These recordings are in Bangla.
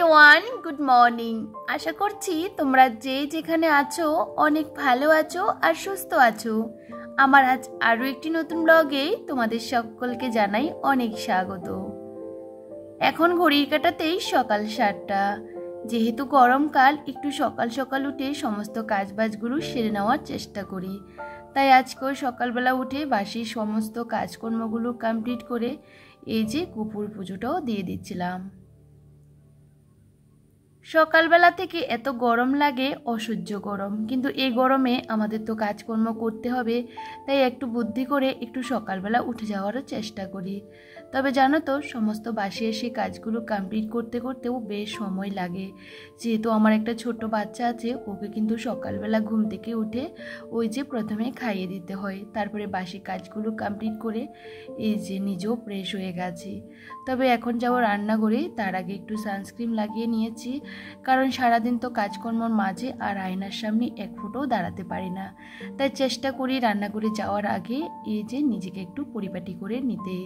Everyone, good morning. আশা করছি তোমরা যে যেখানে আছো অনেক ভালো আছো আর সুস্থ আছো। আমার আজ আরও একটি নতুন ব্লগে তোমাদের সকলকে জানাই অনেক স্বাগত। এখন ঘড়ির কাঁটাতেই সকাল 7টা। যেহেতু গরমকাল, একটু সকাল সকাল উঠে সমস্ত কাজবাজগুলো সেরে নেওয়ার চেষ্টা করি। তাই আজকেও সকালবেলা উঠে বাসি সমস্ত কাজকর্মগুলো কমপ্লিট করে এই যে কুকুর পুজোটাও দিয়ে দিচ্ছিলাম। সকালবেলা থেকে এত গরম লাগে, অসহ্য গরম, কিন্তু এই গরমে আমাদের তো কাজকর্ম করতে হবে, তাই একটু বুদ্ধি করে একটু সকালবেলা উঠে যাওয়ারও চেষ্টা করি। তবে জানো তো, সমস্ত বাসি এসে কাজগুলো কমপ্লিট করতে করতেও বেশ সময় লাগে। যেহেতু আমার একটা ছোট বাচ্চা আছে, ওকে কিন্তু সকালবেলা ঘুম থেকে উঠে ওই যে প্রথমে খাইয়ে দিতে হয়, তারপরে বাসি কাজগুলো কমপ্লিট করে এই যে নিজেও ফ্রেশ হয়ে গেছি। তবে এখন যাবো রান্নাঘরে, তার আগে একটু সানস্ক্রিন লাগিয়ে নিয়েছি, কারণ সারাদিন তো কাজকর্মর মাঝে আর আয়নার সামনে এক ফুটও দাঁড়াতে পারি না। তাই চেষ্টা করি রান্নাঘরে যাওয়ার আগে এই যে নিজেকে একটু পরিপাটি করে নিতে।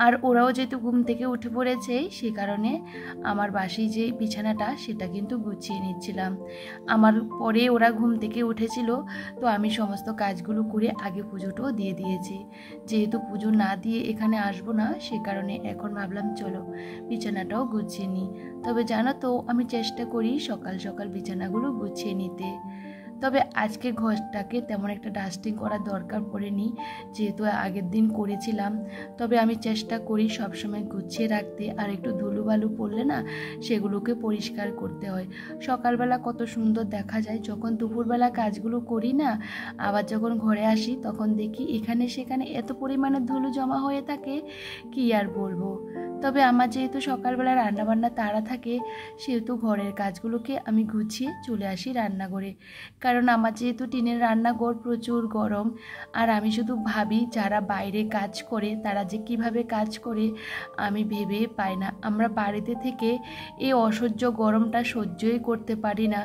আর ওরাও যেহেতু ঘুম থেকে উঠে পড়েছে, সে কারণে আমার বাসি যে বিছানাটা সেটা কিন্তু গুছিয়ে নিচ্ছিলাম। আমার পরে ওরা ঘুম থেকে উঠেছিল, তো আমি সমস্ত কাজগুলো করে আগে পুজোটাও দিয়ে দিয়েছি। যেহেতু পুজো না দিয়ে এখানে আসবো না, সে কারণে এখন ভাবলাম চলো বিছানাটাও গুছিয়ে নিই। তবে জানো তো, আমি চেষ্টা করি সকাল সকাল বিছানাগুলো গুছিয়ে নিতে। তবে আজকে ঘরটাকে তেমন একটা ডাস্টিং করার দরকার পড়েনি, যেহেতু আগের দিন করেছিলাম। তবে আমি চেষ্টা করি সবসময় গুছিয়ে রাখতে, আর একটু ধুলোবালু পড়লে না সেগুলোকে পরিষ্কার করতে হয়। সকালবেলা কত সুন্দর দেখা যায়, যখন দুপুরবেলা কাজগুলো করি না, আবার যখন ঘরে আসি তখন দেখি এখানে সেখানে এত পরিমাণে ধুলো জমা হয়ে থাকে, কি আর বলবো। তবে আমার যেহেতু সকালবেলা রান্নাবান্না তাড়া থাকে, সেহেতু ঘরের কাজগুলোকে আমি গুছিয়ে চলে আসি রান্নাঘরে। কারণ আমার যেহেতু টিনের রান্নাঘর, প্রচুর গরম। আর আমি শুধু ভাবি যারা বাইরে কাজ করে তারা যে কিভাবে কাজ করে আমি ভেবে পাই না। আমরা বাড়িতে থেকে এই অসহ্য গরমটা সহ্যই করতে পারি না,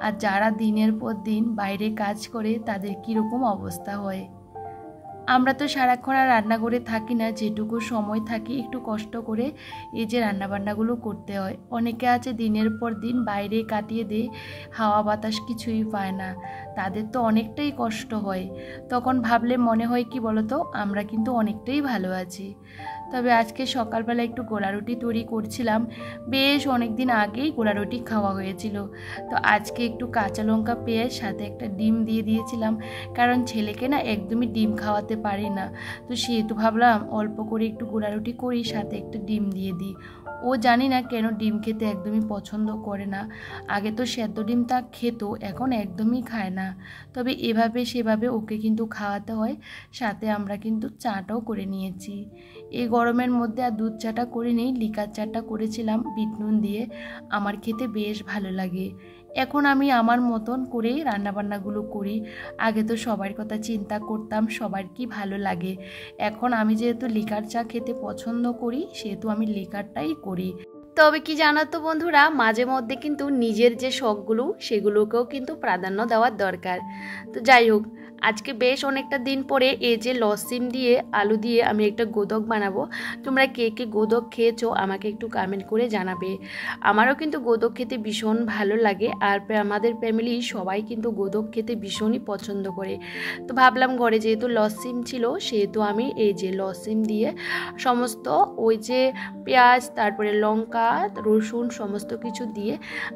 আর যারা দিনের পর দিন বাইরে কাজ করে তাদের কীরকম অবস্থা হয়। আমরা তো সারাক্ষণ আর রান্নাঘরে থাকি না, যেটুকু সময় থাকি একটু কষ্ট করে এই যে রান্নাবান্নাগুলো করতে হয়। অনেকে আছে দিনের পর দিন বাইরে কাটিয়ে দেয়, হাওয়া বাতাস কিছুই পায় না, তাদের তো অনেকটাই কষ্ট হয়। তখন ভাবলে মনে হয় কি বলতো, আমরা কিন্তু অনেকটাই ভালো আছি। তবে আজকে সকালবেলা একটু গোলা রুটি তৈরি করছিলাম, বেশ অনেক দিন আগেই গোলা রুটি খাওয়া হয়েছিল। তো আজকে একটু কাঁচা লঙ্কা, পেঁয়াজ, সাথে একটা ডিম দিয়ে দিয়েছিলাম, কারণ ছেলেকে না একদমই ডিম খাওয়াতে পারি না। তো সেহেতু ভাবলাম অল্প করে একটু গোলা রুটি করি, সাথে একটা ডিম দিয়ে দিই। ও জানি না কেন ডিম খেতে একদমই পছন্দ করে না। আগে তো সেদ্ধ ডিম তা খেত, এখন একদমই খায় না। তবে এভাবে সেভাবে ওকে কিন্তু খাওয়াতে হয়। সাথে আমরা কিন্তু চাটাও করে নিয়েছি। এই গরমের মধ্যে আর দুধ চাটা করিনি, লিকার চাটা করেছিলাম বিট নুন দিয়ে। আমার খেতে বেশ ভালো লাগে। এখন আমি আমার মতন করেই রান্নাবান্নাগুলো করি। আগে তো সবার কথা চিন্তা করতাম সবার কি ভালো লাগে। এখন আমি যেহেতু লিকার চা খেতে পছন্দ করি, সেহেতু আমি লিকারটাই করি। তবে কি জানো তো বন্ধুরা, মাঝে মধ্যে কিন্তু নিজের যে শখগুলো সেগুলোকেও কিন্তু প্রাধান্য দেওয়ার দরকার। তো যাই হোক, আজকে বেশ অনেকটা দিন পরে এই যে লসিম দিয়ে আলু দিয়ে আমি একটা গোদক বানাবো। তোমরা কে কে গোদক খেয়েছো আমাকে একটু কমেন্ট করে জানাবে। আমারও কিন্তু গোদক খেতে ভীষণ ভালো লাগে, আর আমাদের ফ্যামিলি সবাই কিন্তু গোদক খেতে ভীষণই পছন্দ করে। তো ভাবলাম ঘরে যেহেতু লসিম ছিল, সেহেতু আমি এই যে লসিম দিয়ে সমস্ত ওই যে পেঁয়াজ, তারপরে লঙ্কা, রসুন সমস্ত কিছু দিয়ে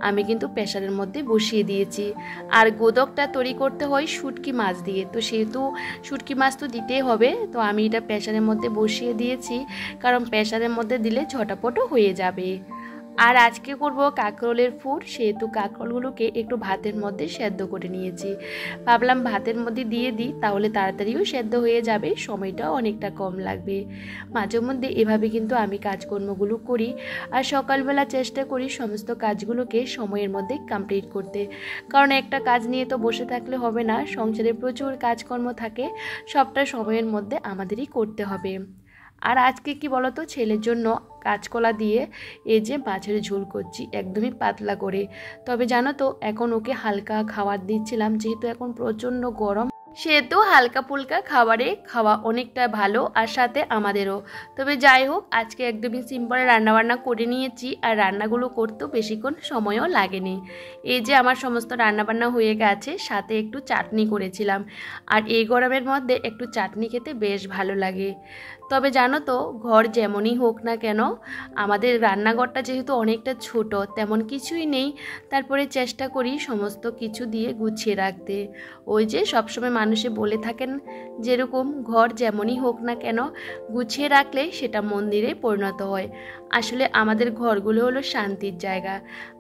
আমি কিন্তু প্রেসারের মধ্যে বসিয়ে দিয়েছি। আর গোদকটা তৈরি করতে হয় শুটকি মাছ দিয়ে, তো সেহেতু শুটকি মাছ তো দিতেই হবে। তো আমি এটা প্রেসারের মধ্যে বসিয়ে দিয়েছি, কারণ প্রেসারের মধ্যে দিলে ঝটাপটও হয়ে যাবে। আর আজকে করব কাঁকরোলের ফুড, সেহেতু কাঁকরোলগুলোকে একটু ভাতের মধ্যে সেদ্ধ করে নিয়েছি। ভাবলাম ভাতের মধ্যে দিয়ে দিই, তাহলে তাড়াতাড়িও সেদ্ধ হয়ে যাবে, সময়টাও অনেকটা কম লাগবে। মাঝে মধ্যে এভাবে কিন্তু আমি কাজকর্মগুলো করি। আর সকালবেলা চেষ্টা করি সমস্ত কাজগুলোকে সময়ের মধ্যে কমপ্লিট করতে, কারণ একটা কাজ নিয়ে তো বসে থাকলে হবে না, সংসারে প্রচুর কাজকর্ম থাকে, সবটা সময়ের মধ্যে আমাদেরই করতে হবে। আর আজকে কি বলতো, ছেলের জন্য কাঁচকলা দিয়ে এই যে মাছের ঝোল করছি, একদমই পাতলা করে। তবে জানো তো, এখন ওকে হালকা খাবার দিচ্ছিলাম, যেহেতু এখন প্রচণ্ড গরম। সেহেতু হালকা ফুলকা খাবারে খাওয়া অনেকটা ভালো, আর সাথে আমাদেরও। তবে যাই হোক, আজকে একদমই সিম্পল রান্নাবান্না করে নিয়েছি, আর রান্নাগুলো করতেও বেশিক্ষণ সময়ও লাগেনি। এই যে আমার সমস্ত রান্নাবান্না হয়ে গেছে, সাথে একটু চাটনি করেছিলাম। আর এই গরমের মধ্যে একটু চাটনি খেতে বেশ ভালো লাগে। তবে জানো তো, ঘর যেমনই হোক না কেন, আমাদের রান্নাঘরটা যেহেতু অনেকটা ছোট, তেমন কিছুই নেই, তারপরে চেষ্টা করি সমস্ত কিছু দিয়ে গুছিয়ে রাখতে। ওই যে সবসময় মানুষে বলে থাকেন, যেরকম ঘর যেমনই হোক না কেন গুছিয়ে রাখলে সেটা মন্দিরে পরিণত হয়। আসলে আমাদের ঘরগুলো হলো শান্তির জায়গা।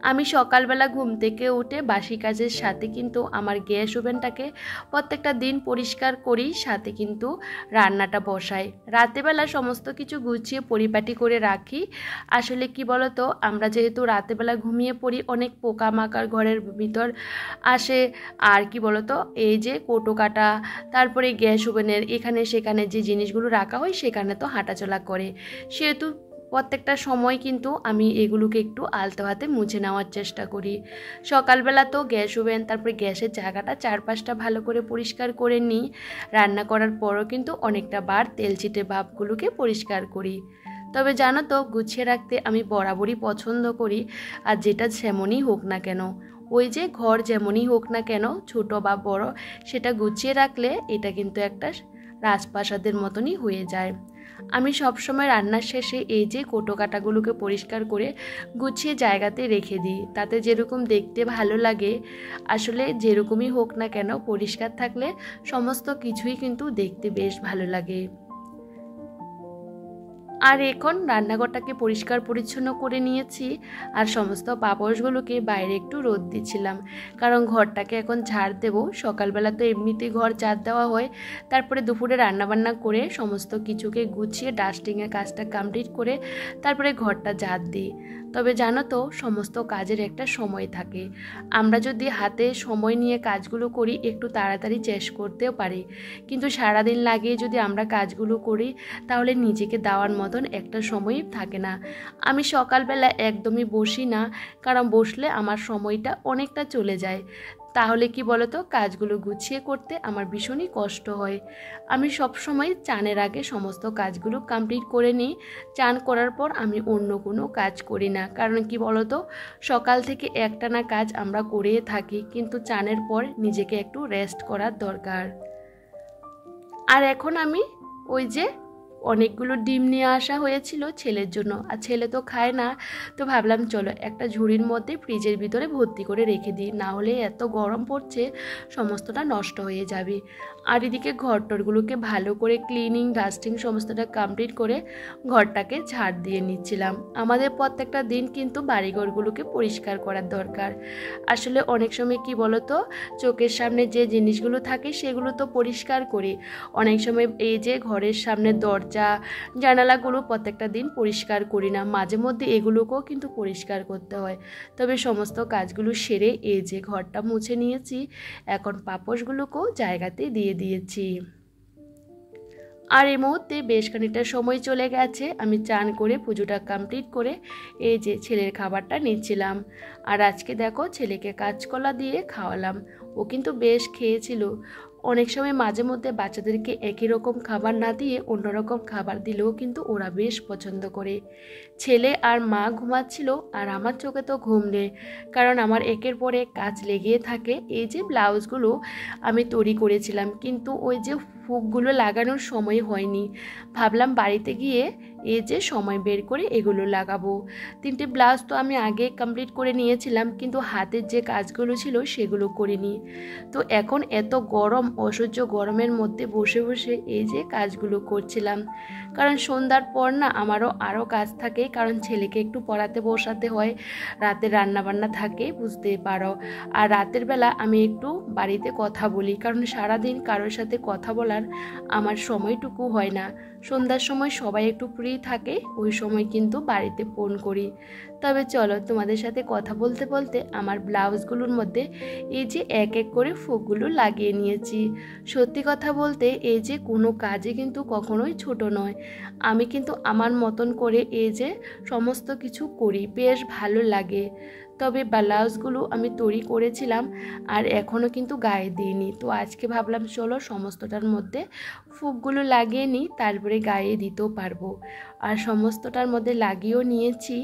আমি সকালবেলা ঘুম থেকে উঠে বাসি কাজের সাথে কিন্তু আমার গ্যাস ওভেনটাকে প্রত্যেকটা দিন পরিষ্কার করি, সাথে কিন্তু রান্নাটা বসাই। রাতেবেলা সমস্ত কিছু গুছিয়ে পরিপাটি করে রাখি। আসলে কি বলতো, আমরা যেহেতু রাতেবেলা ঘুমিয়ে পড়ি, অনেক পোকামাকড় ঘরের ভিতর আসে। আর কি বলতো, এই যে কোটো কাটা, তারপরে গ্যাস ওভেনের এখানে সেখানে যে জিনিসগুলো রাখা হয় সেখানে তো হাঁটাচলা করে, সেহেতু প্রত্যেকটা সময় কিন্তু আমি এগুলোকে একটু আলতো হাতে মুছে নেওয়ার চেষ্টা করি। সকালবেলা তো গ্যাস ওভেন, তারপরে গ্যাসের জায়গাটা চারপাশটা ভালো করে পরিষ্কার করে নিই। রান্না করার পরও কিন্তু অনেকটা বার তেলচিটে ভাবগুলোকে পরিষ্কার করি। তবে জানো তো, গুছিয়ে রাখতে আমি বরাবরই পছন্দ করি, আর যেটা যেমনই হোক না কেন, ওই যে ঘর যেমনই হোক না কেন, ছোট বা বড়, সেটা গুছিয়ে রাখলে এটা কিন্তু একটা রাজপ্রাসাদের মতনই হয়ে যায়। আমি সবসময় রান্নার শেষে এই যে কোটো কাটাগুলোকে পরিষ্কার করে গুছিয়ে জায়গাতে রেখে দিই, তাতে যেরকম দেখতে ভালো লাগে। আসলে যেরকমই হোক না কেন, পরিষ্কার থাকলে সমস্ত কিছুই কিন্তু দেখতে বেশ ভালো লাগে। আর এখন রান্নাঘরটাকে পরিষ্কার পরিচ্ছন্ন করে নিয়েছি, আর সমস্ত পাপোশগুলোকে বাইরে একটু রোদ দিচ্ছিলাম, কারণ ঘরটাকে এখন ঝাড় দেবো। সকালবেলা তো এমনিতেই ঘর ঝাড় দেওয়া হয়, তারপরে দুপুরে রান্নাবান্না করে সমস্ত কিছুকে গুছিয়ে ডাস্টিংয়ের কাজটা কমপ্লিট করে তারপরে ঘরটা ঝাড় দিই। তবে জানো তো, সমস্ত কাজের একটা সময় থাকে। আমরা যদি হাতে সময় নিয়ে কাজগুলো করি, একটু তাড়াতাড়ি শেষ করতেও পারি, কিন্তু সারাদিন লাগিয়ে যদি আমরা কাজগুলো করি, তাহলে নিজেকে দেওয়ার মতন একটা সময় থাকে না। আমি সকালবেলা একদমই বসি না, কারণ বসলে আমার সময়টা অনেকটা চলে যায়। তাহলে কি বলতো, কাজগুলো গুছিয়ে করতে আমার ভীষণই কষ্ট হয়। আমি সব সময় চানের আগে সমস্ত কাজগুলো কমপ্লিট করে নিই। চান করার পর আমি অন্য কোনো কাজ করি না, কারণ কি বলতো, সকাল থেকে একটানা কাজ আমরা করেই থাকি, কিন্তু চানের পর নিজেকে একটু রেস্ট করার দরকার। আর এখন আমি ওই যে অনেকগুলো ডিম নিয়ে আসা হয়েছিল ছেলের জন্য, আর ছেলে তো খায় না, তো ভাবলাম চলো একটা ঝুড়ির মধ্যে ফ্রিজের ভিতরে ভর্তি করে রেখে দিই, না হলে এত গরম পড়ছে সমস্তটা নষ্ট হয়ে যাবে। আর এদিকে ঘরটরগুলোকে ভালো করে ক্লিনিং ডাস্টিং সমস্তটা কমপ্লিট করে ঘরটাকে ঝাড় দিয়ে নিচ্ছিলাম। আমাদের প্রত্যেকটা দিন কিন্তু বাড়িঘরগুলোকে পরিষ্কার করার দরকার। আসলে অনেক সময় কি বলতো, চোখের সামনে যে জিনিসগুলো থাকে সেগুলো তো পরিষ্কার করি, অনেক সময় এই যে ঘরের সামনে দরজা জানালাগুলো প্রত্যেকটা দিন পরিষ্কার করি না, মাঝে মধ্যে এগুলোকেও কিন্তু পরিষ্কার করতে হয়। তবে সমস্ত কাজগুলো সেরে এই যে ঘরটা মুছে নিয়েছি, এখন পাপোশগুলোকেও জায়গাতে দিয়ে দিয়েছি। আর এই মুহূর্তে বেশ খানিকটা সময় চলে গেছে, আমি চান করে পুজোটা কমপ্লিট করে এই যে ছেলের খাবারটা নিচ্ছিলাম। আর আজকে দেখো, ছেলেকে কাঁচকলা দিয়ে খাওয়ালাম, ও কিন্তু বেশ খেয়েছিল। অনেক সময় মাঝে মধ্যে বাচ্চাদেরকে একই রকম খাবার না দিয়ে অন্যরকম খাবার দিলেও কিন্তু ওরা বেশ পছন্দ করে। ছেলে আর মা ঘুমাচ্ছিল, আর আমার চোখে তো ঘুম নেই, কারণ আমার একের পর এক কাজ লেগেই থাকে। এই যে ব্লাউজগুলো আমি তৈরি করেছিলাম, কিন্তু ওই যে হুকগুলো লাগানোর সময় হয়নি, ভাবলাম বাড়িতে গিয়ে এই যে সময় বের করে এগুলো লাগাবো। 3টে ব্লাউজ তো আমি আগে কমপ্লিট করে নিয়েছিলাম, কিন্তু হাতের যে কাজগুলো ছিল সেগুলো করিনি। তো এখন এত গরম, অসহ্য গরমের মধ্যে বসে বসে এই যে কাজগুলো করছিলাম, কারণ সন্ধ্যার পর না আমারও আরও কাজ থাকে, কারণ ছেলেকে একটু পড়াতে বসাতে হয়, রাতে রান্নাবান্না থাকে, বুঝতে পারো। আর রাতের বেলা আমি একটু বাড়িতে কথা বলি, কারণ সারাদিন কারোর সাথে কথা বলার আমার সময়টুকু হয় না। সন্ধ্যার সময় সবাই একটু ফ্রি থাকে, ওই সময় কিন্তু বাড়িতে ফোন করি। তবে চলো, তোমাদের সাথে কথা বলতে বলতে আমার ব্লাউজগুলোর মধ্যে এই যে এক এক করে ফুকগুলো লাগিয়ে নিয়েছি। সত্যি কথা বলতে, এই যে কোনো কাজে কিন্তু কখনোই ছোট নয়। আমি কিন্তু আমার মতন করে এই যে সমস্ত কিছু করি, বেশ ভালো লাগে। তবে ব্লাউজগুলো আমি তৈরি করেছিলাম আর এখনও কিন্তু গায়ে দিইনি। তো আজকে ভাবলাম চলো সমস্তটার মধ্যে ফুকগুলো লাগিয়ে নিই, তারপরে গায়ে দিতেও পারবো। আর সমস্তটার মধ্যে লাগিয়েও নিয়েছি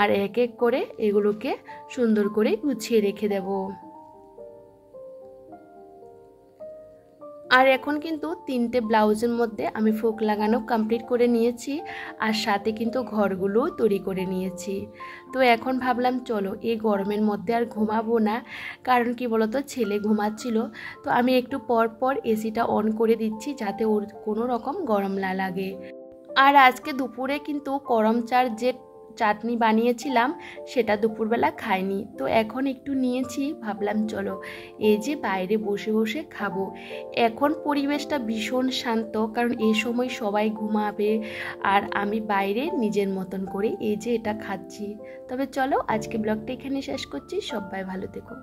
আর এক এক করে এগুলোকে সুন্দর করে গুছিয়ে রেখে দেবো। আর এখন কিন্তু 3টে ব্লাউজের মধ্যে আমি ফোক লাগানো কমপ্লিট করে নিয়েছি আর সাথে কিন্তু ঘরগুলোও তৈরি করে নিয়েছি। তো এখন ভাবলাম চলো এই গরমের মধ্যে আর ঘুমাবো না, কারণ কি বলতো ছেলে ঘুমাচ্ছিল, তো আমি একটু পর পর এসিটা অন করে দিচ্ছি যাতে ওর কোনো রকম গরম না লাগে। আর আজকে দুপুরে কিন্তু করম চার যে চাটনি বানিয়েছিলাম সেটা দুপুরবেলা খাইনি, তো এখন একটু নিয়েছি, ভাবলাম চলো এই যে বাইরে বসে বসে খাবো। এখন পরিবেশটা ভীষণ শান্ত, কারণ এই সময় সবাই ঘুমাবে আর আমি বাইরে নিজের মতন করে এই যে এটা খাচ্ছি। তবে চলো আজকে ব্লগটা এখানে শেষ করছি, সবাই ভালো থেকো।